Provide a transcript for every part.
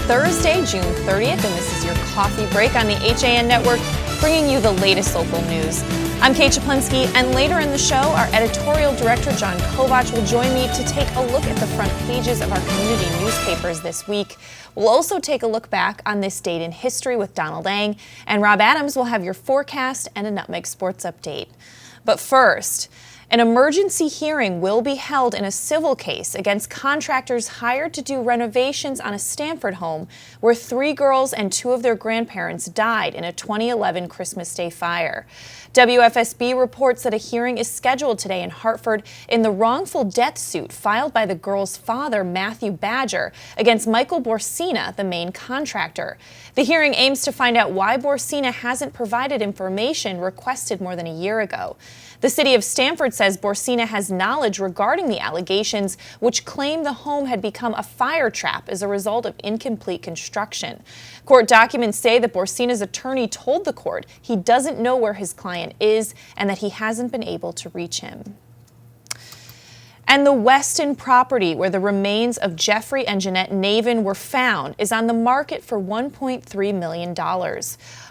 Thursday, June 30th, and this is your coffee break on the HAN Network, bringing you the latest local news. I'm Kate Czaplinski, and later in the show, our editorial director, John Kovach, will join me to take a look at the front pages of our community newspapers this week. We'll also take a look back on this date in history with Donald Ang, and Rob Adams will have your forecast and a Nutmeg sports update. But first, an emergency hearing will be held in a civil case against contractors hired to do renovations on a Stamford home where 3 girls and 2 of their grandparents died in a 2011 Christmas Day fire. WFSB reports that a hearing is scheduled today in Hartford in the wrongful death suit filed by the girls' father, Matthew Badger, against Michael Borsina, the main contractor. The hearing aims to find out why Borsina hasn't provided information requested more than a year ago. The city of Stamford says Borsina has knowledge regarding the allegations, which claim the home had become a fire trap as a result of incomplete construction. Court documents say that Borsina's attorney told the court he doesn't know where his client is and that he hasn't been able to reach him. And the Weston property where the remains of Jeffrey and Jeanette Navin were found is on the market for $1.3 million.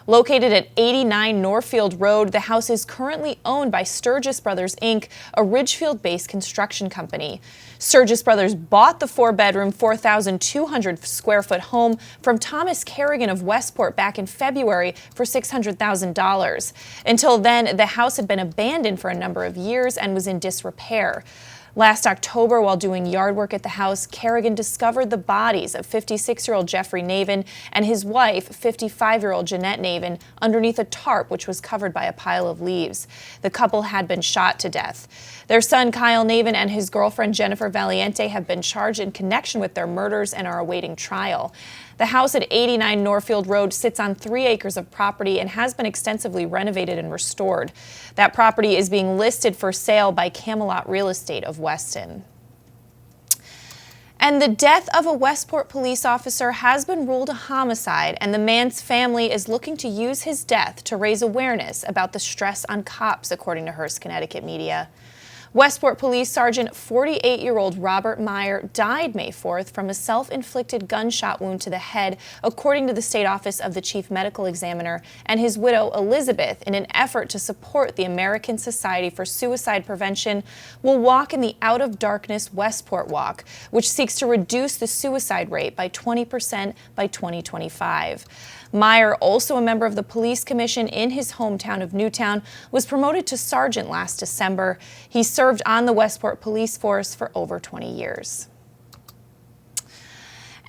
Located at 89 Norfield Road, the house is currently owned by Sturgis Brothers, Inc., a Ridgefield-based construction company. Sturgis Brothers bought the 4-bedroom, 4,200-square-foot home from Thomas Kerrigan of Westport back in February for $600,000. Until then, the house had been abandoned for a number of years and was in disrepair. Last October, while doing yard work at the house, Kerrigan discovered the bodies of 56-year-old Jeffrey Navin and his wife, 55-year-old Jeanette Navin, underneath a tarp which was covered by a pile of leaves. The couple had been shot to death. Their son, Kyle Navin, and his girlfriend, Jennifer Valiente, have been charged in connection with their murders and are awaiting trial. The house at 89 Norfield Road sits on 3 acres of property and has been extensively renovated and restored. That property is being listed for sale by Camelot Real Estate of Weston. And the death of a Westport police officer has been ruled a homicide, and the man's family is looking to use his death to raise awareness about the stress on cops, according to Hearst, Connecticut media. Westport Police Sergeant 48-year-old Robert Meyer died May 4th from a self-inflicted gunshot wound to the head, according to the State Office of the Chief Medical Examiner and his widow Elizabeth. In an effort to support the American Society for Suicide Prevention, will walk in the Out of Darkness Westport Walk, which seeks to reduce the suicide rate by 20% by 2025. Meyer, also a member of the police commission in his hometown of Newtown, was promoted to sergeant last December. He served on the Westport police force for over 20 years.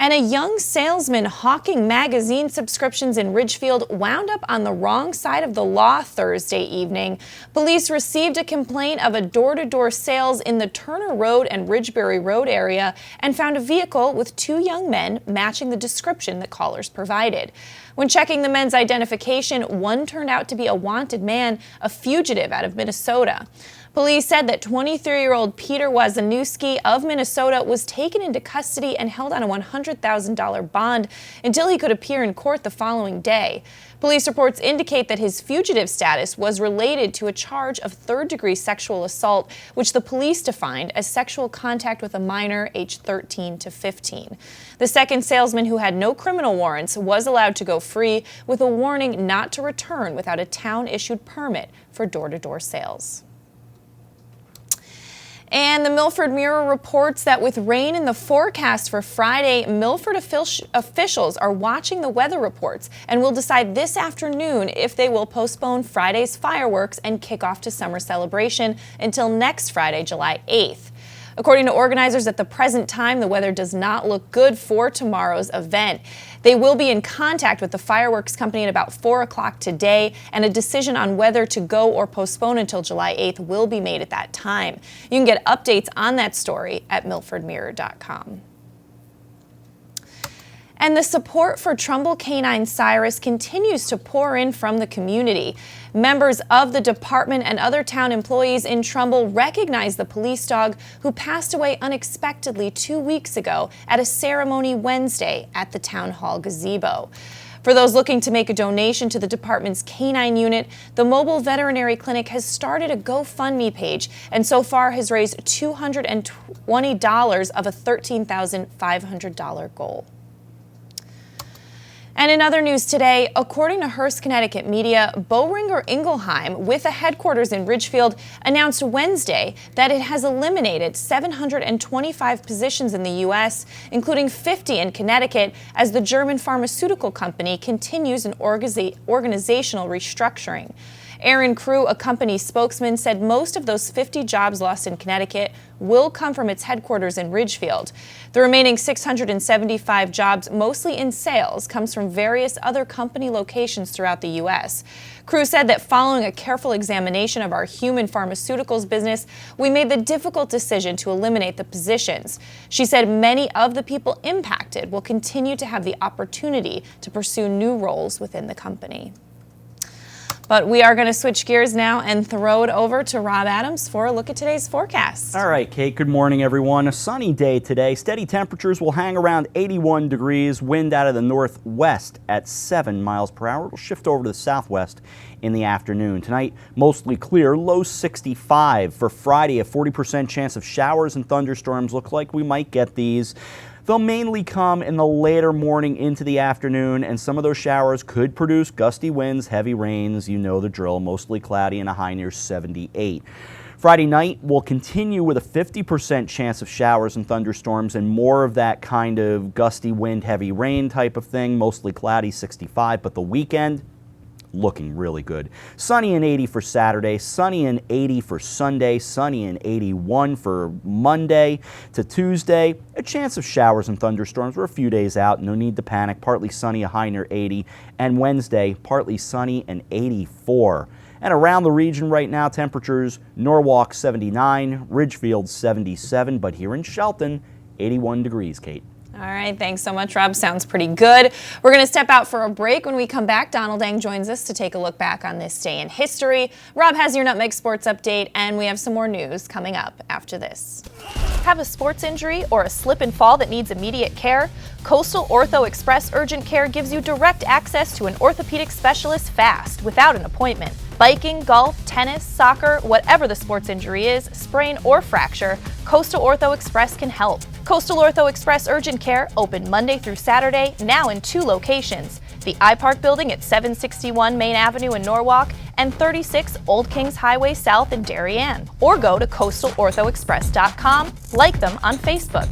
And a young salesman hawking magazine subscriptions in Ridgefield wound up on the wrong side of the law Thursday evening. Police received a complaint of a door-to-door sales in the Turner Road and Ridgebury Road area and found a vehicle with 2 young men matching the description that callers provided. When checking the men's identification, one turned out to be a wanted man, a fugitive out of Minnesota. Police said that 23-year-old Peter Wazanewski of Minnesota was taken into custody and held on a $100,000 bond until he could appear in court the following day. Police reports indicate that his fugitive status was related to a charge of third-degree sexual assault, which the police defined as sexual contact with a minor aged 13 to 15. The second salesman, who had no criminal warrants, was allowed to go free with a warning not to return without a town-issued permit for door-to-door sales. And the Milford Mirror reports that with rain in the forecast for Friday, Milford officials are watching the weather reports and will decide this afternoon if they will postpone Friday's fireworks and kick off to summer celebration until next Friday, July 8th. According to organizers, at the present time, the weather does not look good for tomorrow's event. They will be in contact with the fireworks company at about 4 o'clock today, and a decision on whether to go or postpone until July 8th will be made at that time. You can get updates on that story at milfordmirror.com. And the support for Trumbull Canine Cyrus continues to pour in from the community. Members of the department and other town employees in Trumbull recognize the police dog who passed away unexpectedly 2 weeks ago at a ceremony Wednesday at the Town Hall gazebo. For those looking to make a donation to the department's canine unit, the mobile veterinary clinic has started a GoFundMe page and so far has raised $220 of a $13,500 goal. And in other news today, according to Hearst, Connecticut media, Boehringer Ingelheim, with a headquarters in Ridgefield, announced Wednesday that it has eliminated 725 positions in the U.S., including 50 in Connecticut, as the German pharmaceutical company continues an organizational restructuring. Aaron Crew, a company spokesman, said most of those 50 jobs lost in Connecticut will come from its headquarters in Ridgefield. The remaining 675 jobs, mostly in sales, comes from various other company locations throughout the U.S. Crew said that following a careful examination of our human pharmaceuticals business, we made the difficult decision to eliminate the positions. She said many of the people impacted will continue to have the opportunity to pursue new roles within the company. But we are going to switch gears now and throw it over to Rob Adams for a look at today's forecast. All right, Kate, good morning, everyone. A sunny day today. Steady temperatures will hang around 81 degrees. Wind out of the northwest at 7 miles per hour. It'll shift over to the southwest in the afternoon. Tonight, mostly clear, low 65. For Friday, a 40% chance of showers and thunderstorms. Look like we might get these. They'll mainly come in the later morning into the afternoon, and some of those showers could produce gusty winds, heavy rains. You know the drill, mostly cloudy and a high near 78. Friday night will continue with a 50% chance of showers and thunderstorms and more of that kind of gusty wind, heavy rain type of thing, mostly cloudy, 65. But the weekend, looking really good. Sunny and 80 for Saturday, sunny and 80 for Sunday, sunny and 81 for Monday to Tuesday. A chance of showers and thunderstorms. We're a few days out, no need to panic. Partly sunny, a high near 80. And Wednesday, partly sunny and 84. And around the region right now, temperatures, Norwalk 79, Ridgefield 77, but here in Shelton, 81 degrees, Kate. All right, thanks so much, Rob. Sounds pretty good. We're going to step out for a break. When we come back, Donald Dang joins us to take a look back on this day in history. Rob has your Nutmeg Sports Update, and we have some more news coming up after this. Have a sports injury or a slip and fall that needs immediate care? Coastal Ortho Express Urgent Care gives you direct access to an orthopedic specialist fast, without an appointment. Biking, golf, tennis, soccer, whatever the sports injury is, sprain or fracture, Coastal Ortho Express can help. Coastal Ortho Express Urgent Care, open Monday through Saturday, now in 2 locations. The iPark building at 761 Main Avenue in Norwalk and 36 Old Kings Highway South in Darien. Or go to coastalorthoexpress.com, like them on Facebook.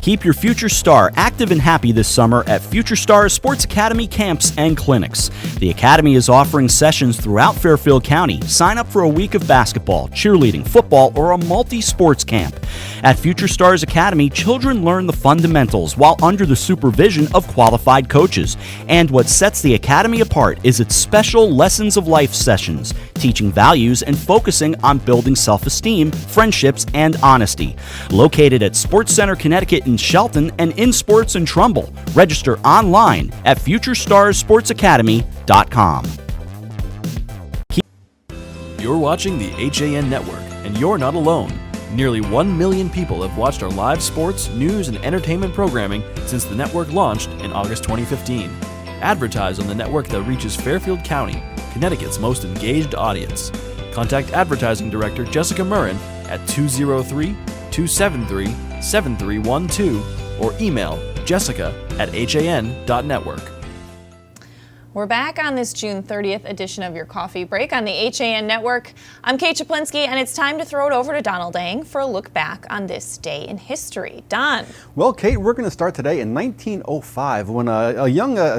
Keep your future star active and happy this summer at Future Stars Sports Academy camps and clinics. The Academy is offering sessions throughout Fairfield County. Sign up for a week of basketball, cheerleading, football, or a multi-sports camp. At Future Stars Academy, children learn the fundamentals while under the supervision of qualified coaches. And what sets the Academy apart is its special Lessons of Life sessions, teaching values and focusing on building self-esteem, friendships, and honesty. Located at Sports Center, Connecticut in Shelton and in Sports in Trumbull. Register online at FutureStarsSportsAcademy.com. You're watching the HAN Network, and you're not alone. Nearly 1 million people have watched our live sports, news, and entertainment programming since the network launched in August 2015. Advertise on the network that reaches Fairfield County, Connecticut's most engaged audience. Contact Advertising Director Jessica Murrin at 203-273-7312 or email jessica@han.network. We're back on this June 30th edition of your coffee break on the HAN Network. I'm Kate Czaplinski, and it's time to throw it over to Donald Dang for a look back on this day in history. Don. Well, Kate, we're going to start today in 1905 when a young a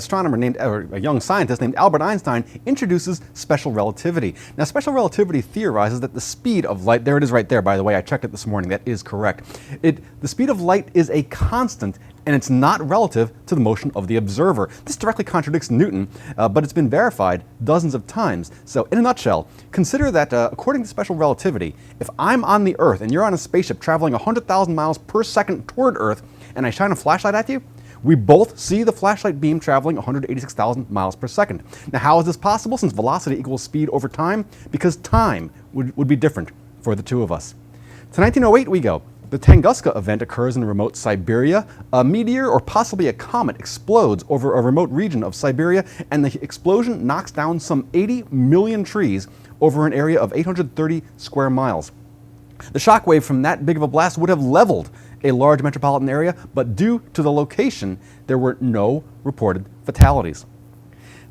young scientist named Albert Einstein introduces special relativity. Now, special relativity theorizes that the speed of light, there it is right there, by the way, I checked it this morning, that is correct. The speed of light is a constant, and it's not relative to the motion of the observer. This directly contradicts Newton, but it's been verified dozens of times. So in a nutshell, consider that according to special relativity, if I'm on the Earth and you're on a spaceship traveling 100,000 miles per second toward Earth, and I shine a flashlight at you, We both see the flashlight beam traveling 186,000 miles per second. Now, how is this possible since velocity equals speed over time? Because time would be different for the two of us. To 1908 we go. The Tunguska event occurs in remote Siberia. A meteor or possibly a comet explodes over a remote region of Siberia, and the explosion knocks down some 80 million trees over an area of 830 square miles. The shockwave from that big of a blast would have leveled a large metropolitan area, but due to the location, there were no reported fatalities.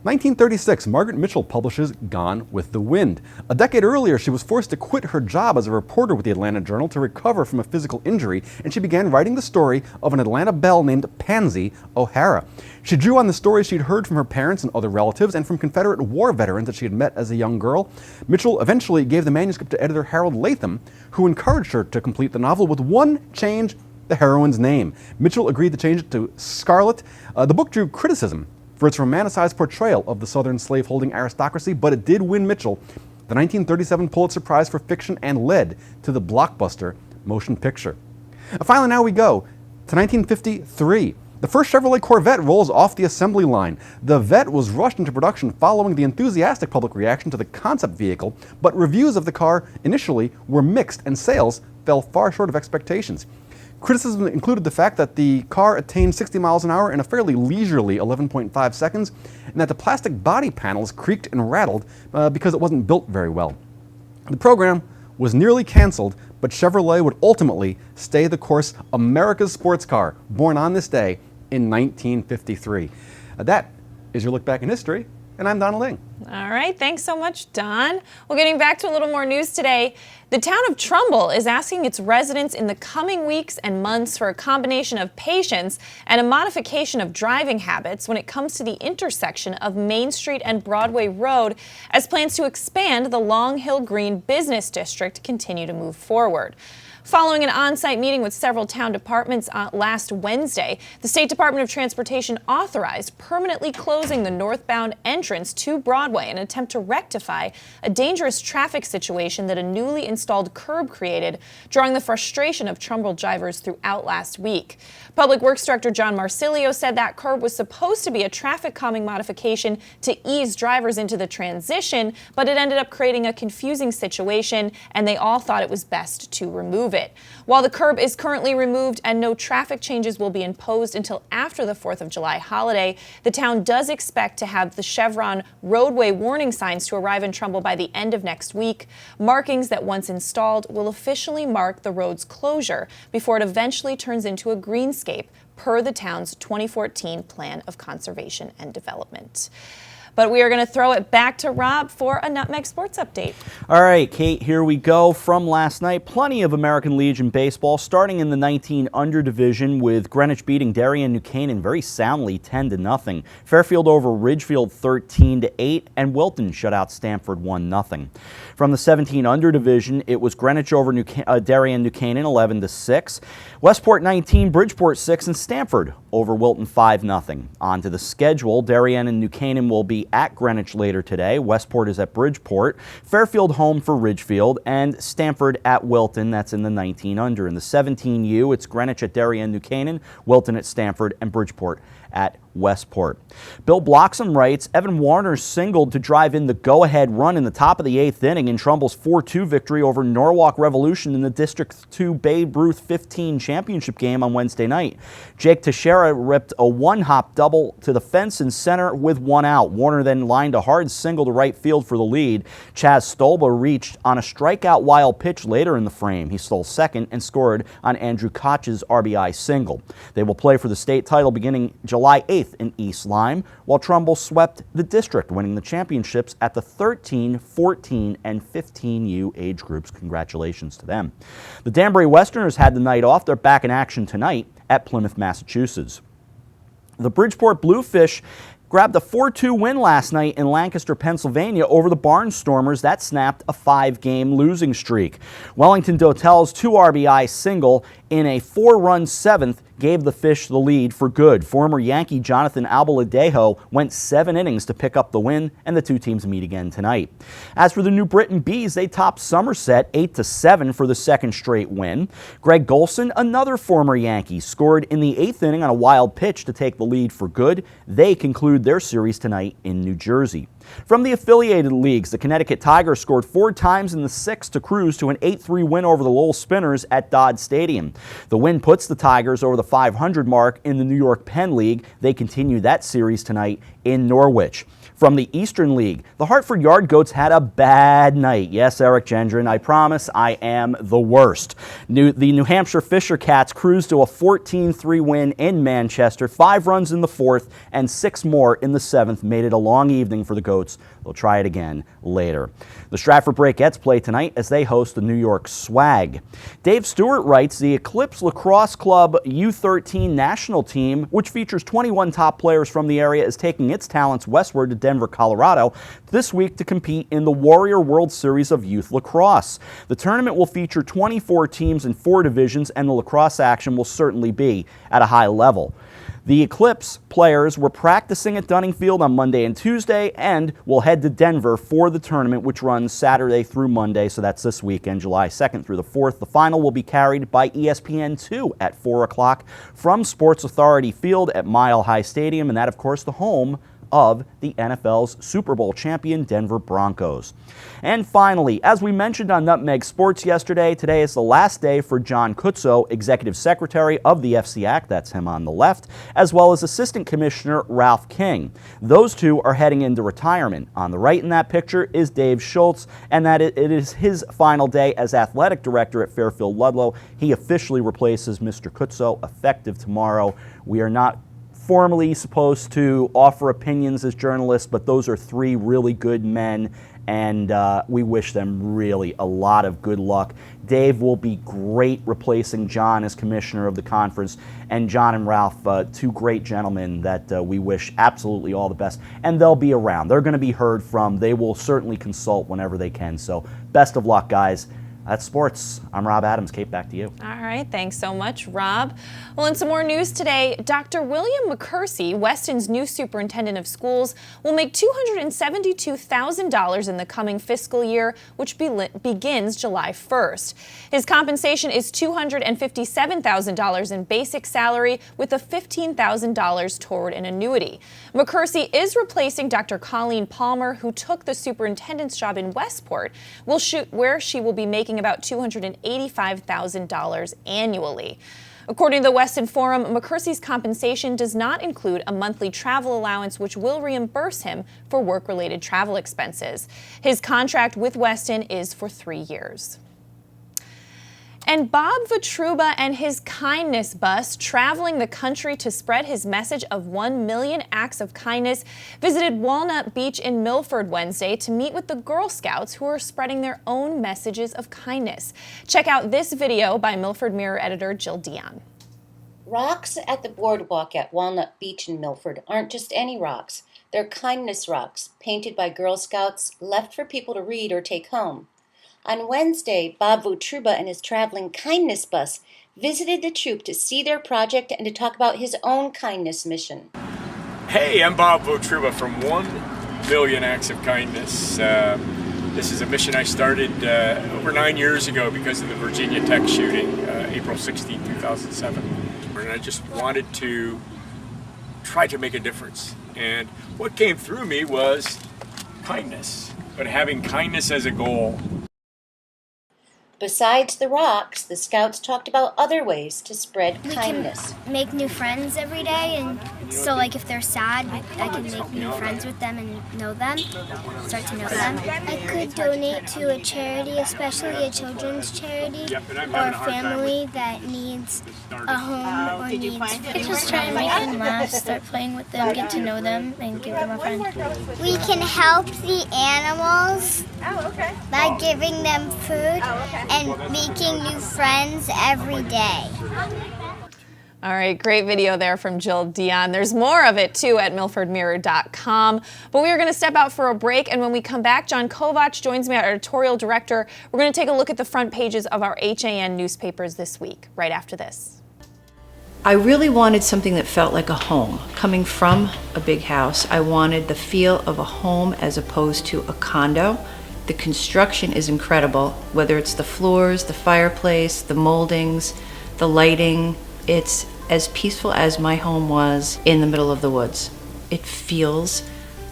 1936, Margaret Mitchell publishes Gone with the Wind. A decade earlier, she was forced to quit her job as a reporter with the Atlanta Journal to recover from a physical injury, and she began writing the story of an Atlanta belle named Pansy O'Hara. She drew on the stories she'd heard from her parents and other relatives and from Confederate war veterans that she had met as a young girl. Mitchell eventually gave the manuscript to editor Harold Latham, who encouraged her to complete the novel with one change: the heroine's name. Mitchell agreed to change it to Scarlett. The book drew criticism for its romanticized portrayal of the Southern slaveholding aristocracy, but it did win Mitchell the 1937 Pulitzer Prize for Fiction and led to the blockbuster motion picture. Finally, now we go to 1953. The first Chevrolet Corvette rolls off the assembly line. The Vette was rushed into production following the enthusiastic public reaction to the concept vehicle, but reviews of the car initially were mixed and sales fell far short of expectations. Criticism included the fact that the car attained 60 miles an hour in a fairly leisurely 11.5 seconds, and that the plastic body panels creaked and rattled because it wasn't built very well. The program was nearly canceled, but Chevrolet would ultimately stay the course, America's sports car, born on this day in 1953. That is your look back in history, and I'm Donald Ng. All right, thanks so much, Don. Well, getting back to a little more news today, the town of Trumbull is asking its residents in the coming weeks and months for a combination of patience and a modification of driving habits when it comes to the intersection of Main Street and Broadway Road, as plans to expand the Long Hill Green Business District continue to move forward. Following an on-site meeting with several town departments last Wednesday, the State Department of Transportation authorized permanently closing the northbound entrance to Broadway in an attempt to rectify a dangerous traffic situation that a newly installed curb created, drawing the frustration of Trumbull drivers throughout last week. Public Works Director John Marsilio said that curb was supposed to be a traffic calming modification to ease drivers into the transition, but it ended up creating a confusing situation, and they all thought it was best to remove it. While the curb is currently removed and no traffic changes will be imposed until after the 4th of July holiday, the town does expect to have the Chevron roadway warning signs to arrive in Trumbull by the end of next week. Markings that, once installed, will officially mark the road's closure before it eventually turns into a greenscape, per the town's 2014 Plan of Conservation and Development. But we are going to throw it back to Rob for a Nutmeg Sports Update. All right, Kate, here we go from last night. Plenty of American Legion baseball, starting in the 19 under division with Greenwich beating Darien New Canaan very soundly 10-0. Fairfield over Ridgefield 13-8, and Wilton shut out Stanford 1-0. From the 17 under division, it was Greenwich over Darien New Canaan 11-6, Westport 19, Bridgeport 6, and Stanford over Wilton 5-0. On to the schedule, Darien and New Canaan will be at Greenwich later today. Westport is at Bridgeport, Fairfield home for Ridgefield, and Stanford at Wilton. That's in the 19 under. In the 17U, it's Greenwich at Darien New Canaan, Wilton at Stanford, and Bridgeport at Westport. Bill Bloxham writes, Evan Warner singled to drive in the go-ahead run in the top of the 8th inning in Trumbull's 4-2 victory over Norwalk Revolution in the District 2 Babe Ruth 15 championship game on Wednesday night. Jake Teixeira ripped a one-hop double to the fence in center with one out. Warner then lined a hard single to right field for the lead. Chaz Stolba reached on a strikeout wild pitch later in the frame. He stole second and scored on Andrew Koch's RBI single. They will play for the state title beginning July 8th in East Lyme, while Trumbull swept the district, winning the championships at the 13, 14, and 15U age groups. Congratulations to them. The Danbury Westerners had the night off. They're back in action tonight at Plymouth, Massachusetts. The Bridgeport Bluefish grabbed a 4-2 win last night in Lancaster, Pennsylvania over the Barnstormers. That snapped a 5-game losing streak. Wellington Dotel's 2 RBI single in a 4-run 7th gave the Fish the lead for good. Former Yankee Jonathan Albaladejo went 7 innings to pick up the win, and the two teams meet again tonight. As for the New Britain Bees, they topped Somerset 8-7 for the second straight win. Greg Golson, another former Yankee, scored in the 8th inning on a wild pitch to take the lead for good. They conclude their series tonight in New Jersey. From the affiliated leagues, the Connecticut Tigers scored 4 times in the 6th to cruise to an 8-3 win over the Lowell Spinners at Dodd Stadium. The win puts the Tigers over the 500 mark in the New York Penn League. They continue that series tonight in Norwich. From the Eastern League, the Hartford Yard Goats had a bad night. Yes, Eric Gendron, I promise I am the worst. The New Hampshire Fisher Cats cruised to a 14-3 win in Manchester. 5 runs in the 4th and 6 more in the 7th made it a long evening for the Goats. They'll try it again later. The Stratford Breakettes play tonight as they host the New York Swag. Dave Stewart writes, the Eclipse Lacrosse Club U13 national team, which features 21 top players from the area, is taking its talents westward to Denver, Colorado this week to compete in the Warrior World Series of Youth Lacrosse. The tournament will feature 24 teams in 4 divisions, and the lacrosse action will certainly be at a high level. The Eclipse players were practicing at Dunning Field on Monday and Tuesday and will head to Denver for the tournament, which runs Saturday through Monday, so that's this weekend, July 2nd through the 4th. The final will be carried by ESPN2 at 4 o'clock from Sports Authority Field at Mile High Stadium, and that, of course, the home of the NFL's Super Bowl champion Denver Broncos. And finally, as we mentioned on Nutmeg Sports yesterday, today is the last day for John Kutzo, Executive Secretary of the FCAC, that's him on the left, as well as Assistant Commissioner Ralph King. Those two are heading into retirement. On the right in that picture is Dave Schultz, and that it is his final day as Athletic Director at Fairfield Ludlow. He officially replaces Mr. Kutzo effective tomorrow. We are not formally supposed to offer opinions as journalists, but those are 3 really good men, and we wish them really a lot of good luck. Dave will be great replacing John as commissioner of the conference, and John and Ralph, 2 great gentlemen that we wish absolutely all the best, and they'll be around. They're going to be heard from. They will certainly consult whenever they can, so best of luck, guys. That's sports. I'm Rob Adams. Kate, back to you. All right. Thanks so much, Rob. Well, in some more news today, Dr. William McCursey, Weston's new superintendent of schools, will make $272,000 in the coming fiscal year, which begins July 1st. His compensation is $257,000 in basic salary with a $15,000 toward an annuity. McCursey is replacing Dr. Colleen Palmer, who took the superintendent's job in Westport, where she will be making about $285,000 annually. According to the Weston Forum, McCursey's compensation does not include a monthly travel allowance, which will reimburse him for work-related travel expenses. His contract with Weston is for 3 years. And Bob Vitruba and his kindness bus, traveling the country to spread his message of 1 million acts of kindness, visited Walnut Beach in Milford Wednesday to meet with the Girl Scouts who are spreading their own messages of kindness. Check out this video by Milford Mirror editor Jill Dion. Rocks at the boardwalk at Walnut Beach in Milford aren't just any rocks. They're kindness rocks, painted by Girl Scouts, left for people to read or take home. On Wednesday, Bob Vitruba and his traveling kindness bus visited the troop to see their project and to talk about his own kindness mission. Hey, I'm Bob Vitruba from 1 Million Acts of Kindness. This is a mission I started over 9 years ago because of the Virginia Tech shooting, April 16, 2007. And I just wanted to try to make a difference. And what came through me was kindness, but having kindness as a goal. Besides the rocks, the Scouts talked about other ways to spread kindness. We can make new friends every day, and so like if they're sad, I can make new friends with them and know them, start to know them. I could donate to a charity, especially a children's charity, or a family that needs a home or needs food. I just try and make them laugh, start playing with them, get to know them, and give them a friend. We can help the animals by giving them food and making new friends every day. All right, great video there from Jill Dion. There's more of it, too, at milfordmirror.com. But we are going to step out for a break, and when we come back, John Kovach joins me, our editorial director. We're going to take a look at the front pages of our HAN newspapers this week, right after this. I really wanted something that felt like a home. Coming from a big house, I wanted the feel of a home as opposed to a condo. The construction is incredible, whether it's the floors, the fireplace, the moldings, the lighting. It's as peaceful as my home was in the middle of the woods. It feels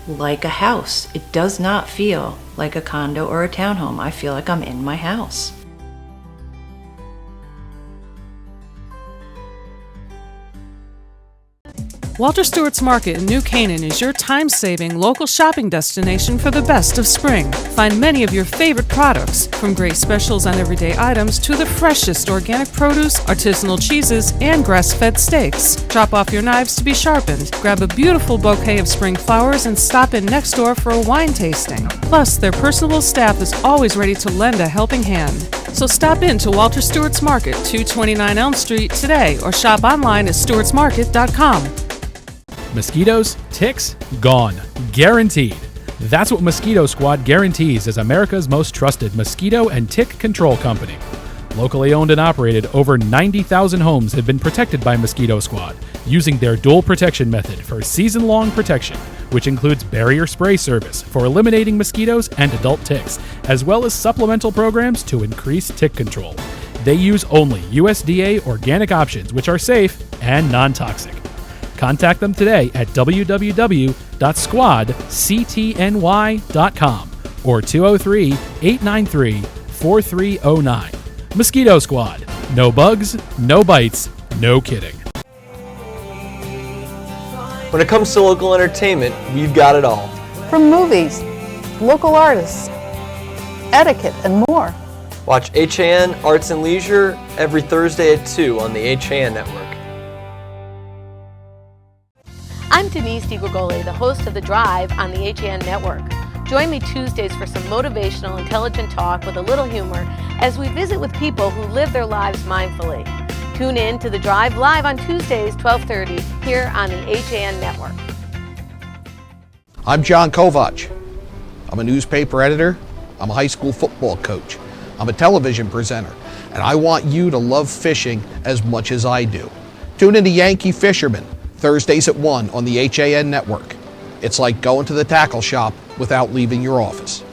like a house. It does not feel like a condo or a townhome. I feel like I'm in my house. Walter Stewart's Market in New Canaan is your time-saving local shopping destination for the best of spring. Find many of your favorite products, from great specials on everyday items to the freshest organic produce, artisanal cheeses, and grass-fed steaks. Drop off your knives to be sharpened, grab a beautiful bouquet of spring flowers, and stop in next door for a wine tasting. Plus, their personable staff is always ready to lend a helping hand. So stop in to Walter Stewart's Market, 229 Elm Street today, or shop online at stewartsmarket.com. Mosquitoes, ticks, gone. Guaranteed. That's what Mosquito Squad guarantees as America's most trusted mosquito and tick control company. Locally owned and operated, over 90,000 homes have been protected by Mosquito Squad using their dual protection method for season-long protection, which includes barrier spray service for eliminating mosquitoes and adult ticks, as well as supplemental programs to increase tick control. They use only USDA organic options, which are safe and non-toxic. Contact them today at www.squadctny.com or 203-893-4309. Mosquito Squad. No bugs, no bites, no kidding. When it comes to local entertainment, we've got it all. From movies, local artists, etiquette, and more. Watch HAN Arts and Leisure every Thursday at 2 on the HAN Network. I'm Denise DiGregoli, the host of The Drive on the HAN Network. Join me Tuesdays for some motivational, intelligent talk with a little humor as we visit with people who live their lives mindfully. Tune in to The Drive live on Tuesdays, 12:30, here on the HAN Network. I'm John Kovach. I'm a newspaper editor. I'm a high school football coach. I'm a television presenter. And I want you to love fishing as much as I do. Tune in to Yankee Fisherman, Thursdays at 1 on the HAN Network. It's like going to the tackle shop without leaving your office.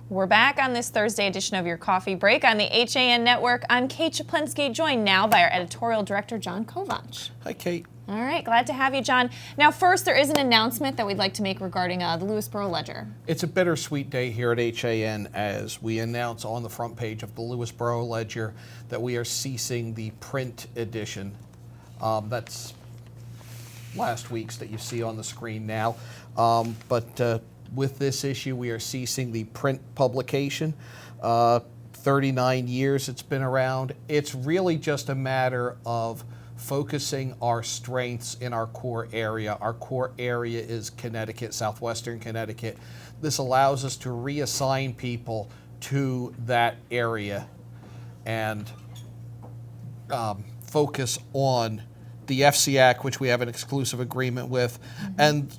We're back on this Thursday edition of Your Coffee Break on the HAN Network. I'm Kate Czaplinski, joined now by our editorial director, John Kovach. Hi, Kate. All right, glad to have you, John. Now, first, there is an announcement that we'd like to make regarding the Lewisboro Ledger. It's a bittersweet day here at HAN as we announce on the front page of the Lewisboro Ledger that we are ceasing the print edition. That's last week's that you see on the screen now. But with this issue, we are ceasing the print publication. 39 years it's been around. It's really just a matter of focusing our strengths in our core area. Our core area is Connecticut, southwestern Connecticut. This allows us to reassign people to that area and focus on the FCAC, which we have an exclusive agreement with, and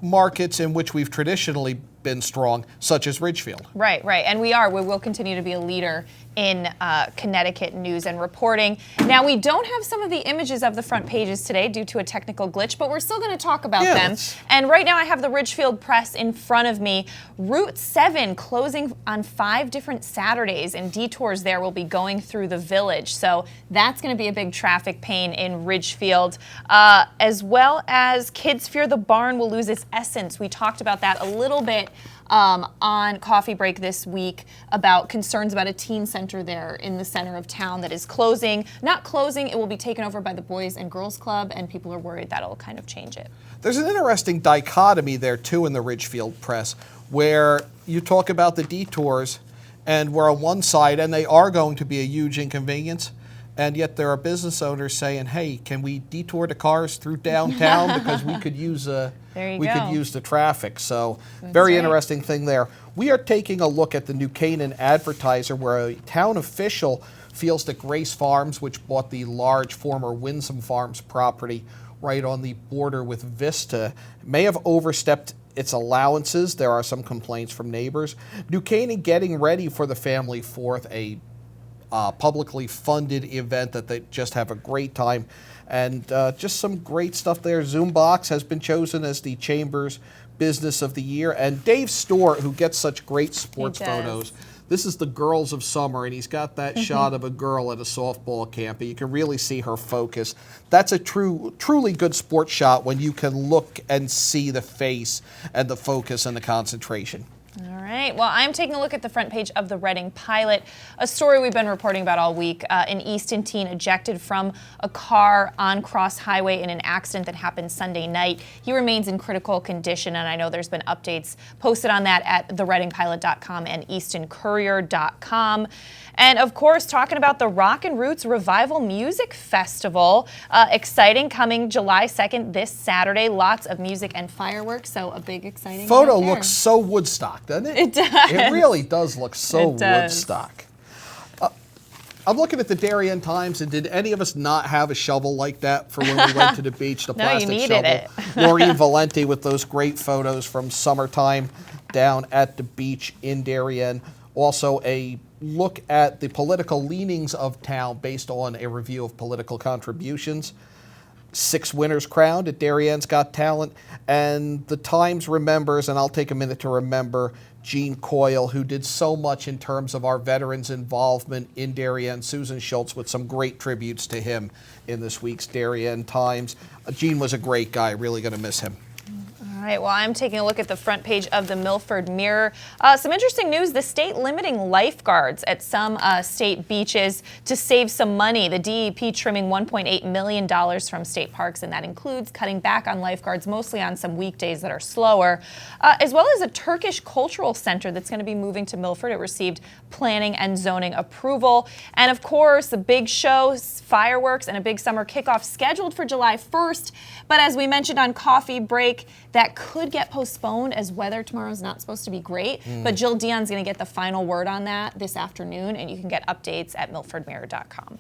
markets in which we've traditionally been strong, such as Ridgefield. Right, and we will continue to be a leader in Connecticut news and reporting. Now, we don't have some of the images of the front pages today due to a technical glitch, but we're still going to talk about them. And right now I have the Ridgefield Press in front of me. Route 7 closing on 5 different Saturdays, and detours there will be going through the village. So that's going to be a big traffic pain in Ridgefield, as well as Kids Fear the Barn will lose its essence. We talked about that a little bit on Coffee Break this week about concerns about a teen center there in the center of town that is closing. Not closing, it will be taken over by the Boys and Girls Club, and people are worried that'll kind of change it. There's an interesting dichotomy there, too, in the Ridgefield Press, where you talk about the detours, and we're on one side, and they are going to be a huge inconvenience, and yet there are business owners saying, hey, can we detour the cars through downtown because we could use could use the traffic. So very interesting thing there. We are taking a look at the New Canaan Advertiser, where a town official feels that Grace Farms, which bought the large former Winsome Farms property right on the border with Vista, may have overstepped its allowances. There are some complaints from neighbors. New Canaan getting ready for the Family Fourth, a publicly funded event that they just have a great time. And just some great stuff there. Zoombox has been chosen as the Chamber's Business of the Year. And Dave Storr, who gets such great sports photos, this is the Girls of Summer, and he's got that shot of a girl at a softball camp, and you can really see her focus. That's a truly good sports shot when you can look and see the face and the focus and the concentration. All right. Well, I'm taking a look at the front page of the Reading Pilot, a story we've been reporting about all week. An Easton teen ejected from a car on Cross Highway in an accident that happened Sunday night. He remains in critical condition, and I know there's been updates posted on that at thereadingpilot.com and eastoncourier.com. And of course, talking about the Rock and Roots Revival Music Festival. Exciting, coming July 2nd, this Saturday. Lots of music and fireworks, so a big exciting Photo event there. looks so Woodstock, doesn't it? It does. It really does look so It does. Woodstock. I'm looking at the Darien Times, and did any of us not have a shovel like that for when we went to the beach, the No, you plastic needed shovel? it. Maureen Valenti with those great photos from summertime down at the beach in Darien. Also a look at the political leanings of town based on a review of political contributions. 6 winners crowned at Darien's Got Talent. And the Times remembers, and I'll take a minute to remember, Gene Coyle, who did so much in terms of our veterans' involvement in Darien. Susan Schultz with some great tributes to him in this week's Darien Times. Gene was a great guy, really going to miss him. All right, well, I'm taking a look at the front page of the Milford Mirror. Some interesting news, the state limiting lifeguards at some state beaches to save some money. The DEP trimming $1.8 million from state parks, and that includes cutting back on lifeguards, mostly on some weekdays that are slower, as well as a Turkish cultural center that's going to be moving to Milford. It received planning and zoning approval. And of course, the big show, fireworks, and a big summer kickoff scheduled for July 1st. But as we mentioned on Coffee Break, that could get postponed as weather tomorrow is not supposed to be great. But Jill Dion's going to get the final word on that this afternoon, and you can get updates at milfordmirror.com.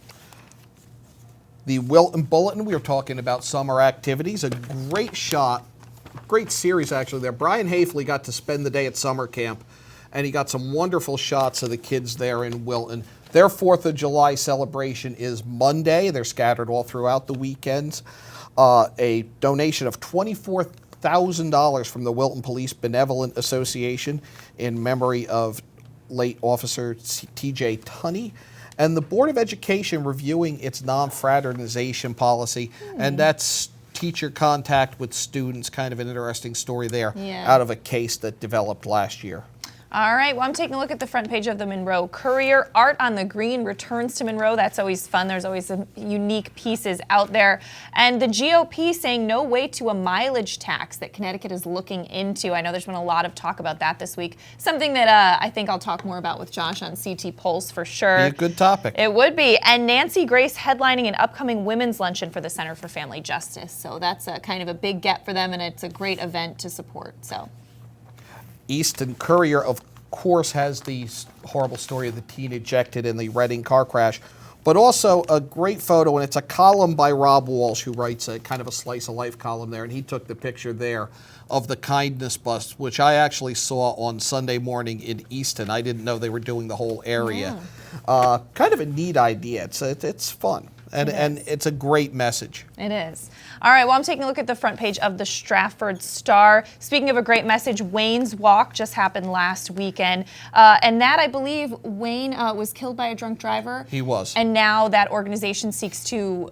The Wilton Bulletin, we were talking about summer activities. A great shot, great series actually there. Brian Hafley got to spend the day at summer camp, and he got some wonderful shots of the kids there in Wilton. Their 4th of July celebration is Monday. They're scattered all throughout the weekends. A donation of $24,000 from the Wilton Police Benevolent Association in memory of late Officer T.J. Tunney. And the Board of Education reviewing its non-fraternization policy, and that's teacher contact with students, kind of an interesting story there out of a case that developed last year. All right, well, I'm taking a look at the front page of the Monroe Courier. Art on the Green returns to Monroe. That's always fun. There's always some unique pieces out there. And the GOP saying no way to a mileage tax that Connecticut is looking into. I know there's been a lot of talk about that this week. Something that I think I'll talk more about with Josh on CT Pulse for sure. Be a good topic. It would be. And Nancy Grace headlining an upcoming women's luncheon for the Center for Family Justice. So that's a kind of a big get for them, and it's a great event to support. So. Easton Courier, of course, has the horrible story of the teen ejected in the Reading car crash, but also a great photo, and it's a column by Rob Walsh, who writes a kind of a slice of life column there, and he took the picture there of the kindness bus, which I actually saw on Sunday morning in Easton. I didn't know they were doing the whole area. Yeah. Kind of a neat idea. It's fun. And it's a great message. It is. All right, well, I'm taking a look at the front page of the Stratford Star. Speaking of a great message, Wayne's Walk just happened last weekend. And that, I believe, Wayne was killed by a drunk driver. He was. And now that organization seeks to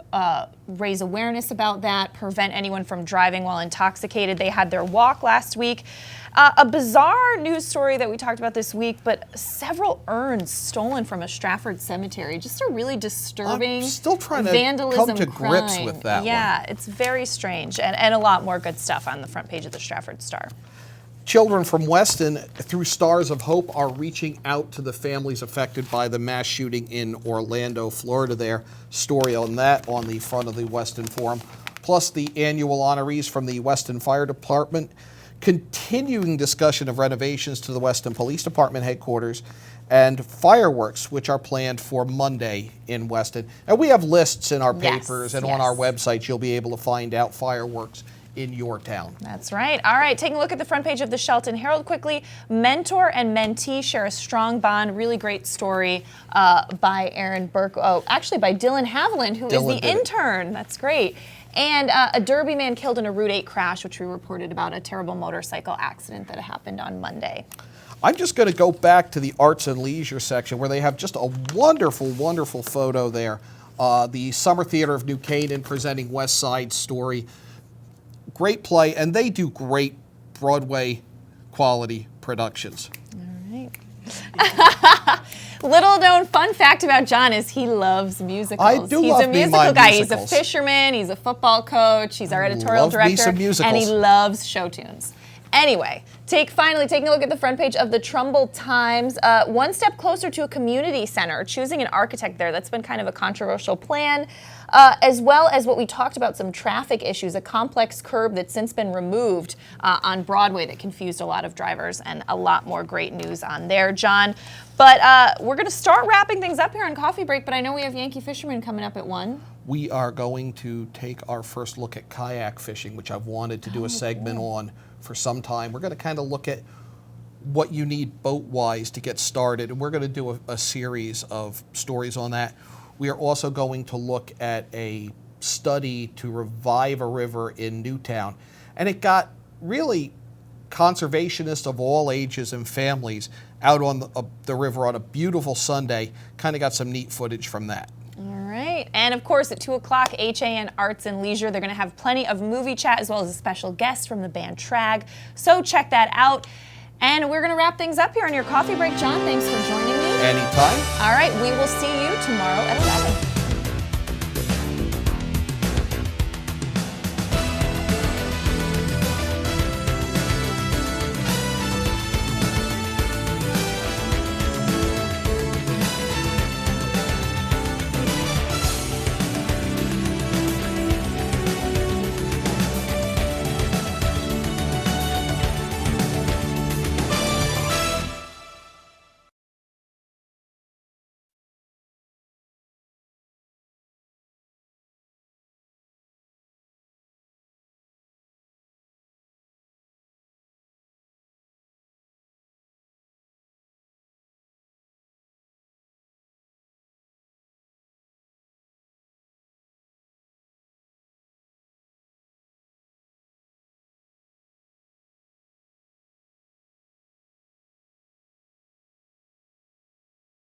raise awareness about that, prevent anyone from driving while intoxicated. They had their walk last week. A bizarre news story that we talked about this week, but several urns stolen from a Stratford cemetery. Just a really disturbing I'm still trying to vandalism come to crime. grips with that one. Yeah, it's very strange, and a lot more good stuff on the front page of the Stratford Star. Children from Weston, through Stars of Hope, are reaching out to the families affected by the mass shooting in Orlando, Florida there. Story on that on the front of the Weston Forum. Plus the annual honorees from the Weston Fire Department. Continuing discussion of renovations to the Weston Police Department headquarters, and fireworks, which are planned for Monday in Weston. And we have lists in our papers and on our website. You'll be able to find out fireworks in your town. That's right. All right, taking a look at the front page of the Shelton Herald quickly. Mentor and mentee share a strong bond. Really great story by Aaron Burke. Oh, actually by Dylan Haviland, who is the intern. That's great. And a Derby man killed in a Route 8 crash, which we reported about, a terrible motorcycle accident that happened on Monday. I'm just going to go back to the arts and leisure section where they have just a wonderful, wonderful photo there. The Summer Theater of New Canaan presenting West Side Story. Great play, and they do great Broadway quality productions. All right. Little known fun fact about John is he loves musicals. I do He's love a me musical my guy. musicals. He's a fisherman. He's a football coach. He's our editorial director. And he loves show tunes. Anyway, finally taking a look at the front page of the Trumbull Times. One step closer to a community center, choosing an architect there. That's been kind of a controversial plan, as well as what we talked about, some traffic issues, a complex curb that's since been removed on Broadway that confused a lot of drivers, and a lot more great news on there, John. But we're going to start wrapping things up here on Coffee Break, but I know we have Yankee Fisherman coming up at 1. We are going to take our first look at kayak fishing, which I've wanted to do a segment on for some time. We're going to kind of look at what you need boat-wise to get started, and we're going to do a series of stories on that. We are also going to look at a study to revive a river in Newtown, and it got really conservationists of all ages and families out on the river on a beautiful Sunday. Kind of got some neat footage from that. All right. And of course, at 2 o'clock, HAN Arts and Leisure. They're going to have plenty of movie chat as well as a special guest from the band Trag. So check that out. And we're going to wrap things up here on your Coffee Break. John, thanks for joining me. Anytime. All right. We will see you tomorrow at 11.